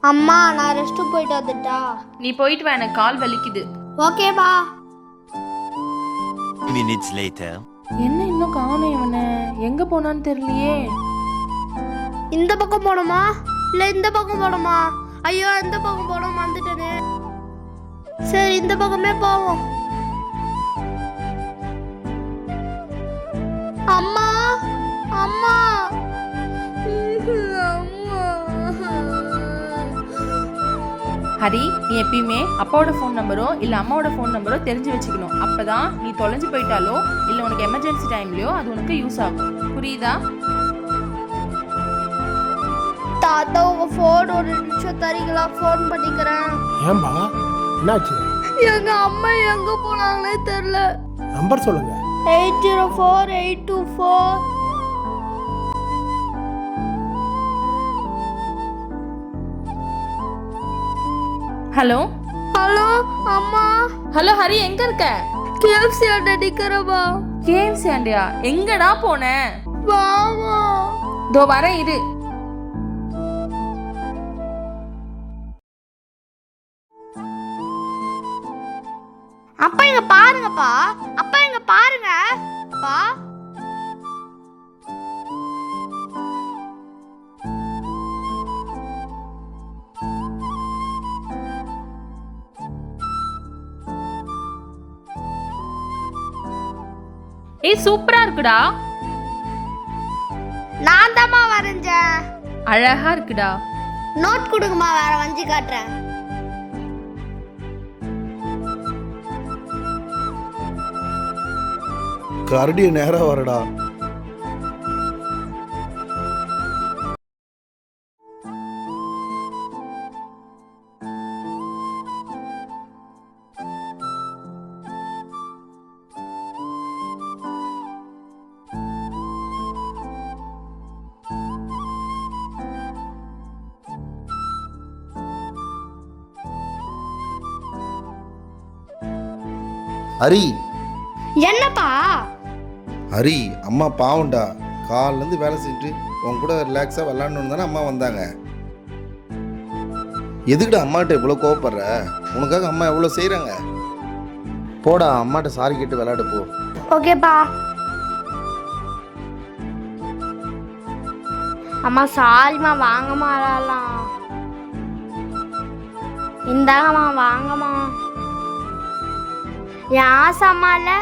அம்மா நான் ரெஸ்ட் போயிட்டு வந்துட்டா. நீ போயிட்டு வா, எனக்கு கால் வலிக்குது. ஓகேப்பா. Minutes later. என்ன இன்னும் காணோம் இவனை? எங்க போனான்னு தெரியலையே. இந்த பக்கம் போணுமா இல்ல இந்த பக்கம் போணுமா? ஐயோ இந்த பக்கம் போனோம் வந்துட்டேனே. சரி இந்த பக்கமே போவோம். அம்மா அம்மா ஹரி, நீ எப்பயுமே அப்பாவோட ஃபோன் நம்பரோ இல்ல அம்மாவோட ஃபோன் நம்பரோ தெரிஞ்சு வச்சுக்கணும். அப்பதான் நீ தொலைஞ்சு போயிட்டாலோ இல்ல உனக்கு எமர்ஜென்சி டைம்லயோ அது உனக்கு யூஸ் ஆகும். புரியுதா? தாத்தா உங்க போன் ஒரு நிமிஷம் தரீங்களா? போன் பண்ணிக்கிறேன். ஏன்பா என்னாச்சு? எங்க அம்மா எங்க போனாங்களே தெரியல. நம்பர் சொல்லுங்க. 804824. ஹலோ ஹலோ அம்மா. ஹலோ ஹரி, எங்க இருக்க? KFC ஆண்ட நிக்கிறவா? KFC ஆண்டியா? எங்கடா போன? வாமா. தோ வரேன் இரு. அப்பா இங்க பாருங்கப்பா. அப்பா இங்க பாருங்க. அப்பா ஏய் சூப்பரா இருக்குடா. நான் தாம்மா வரைஞ்சேன். அழகா இருக்குடா. நோட் கொடுங்கம்மா, வேற வஞ்சி காட்டுறேன். கரடிய நேரா வரடா. ஹரி என்னப்பா? ஹரி, அம்மா பாவம்டா. காலிலேருந்து வேலை செஞ்சுட்டு உன் கூட ரிலாக்ஸாக விளாடணுன்னு தானே அம்மா வந்தாங்க. எதுக்குடா அம்மாட்ட இவ்வளோ கோவப்படுற? உனக்காக அம்மா எவ்வளோ செய்கிறாங்க. போடா, அம்மாட்ட சாரி கேட்டு விளையாடு போ. ஓகேப்பா. அம்மா சாரிம்மா, வாங்கம்மா விளாடலாம். இந்தாங்கம்மா வாங்கம்மா. என் ஆசை அம்மா இல்லை.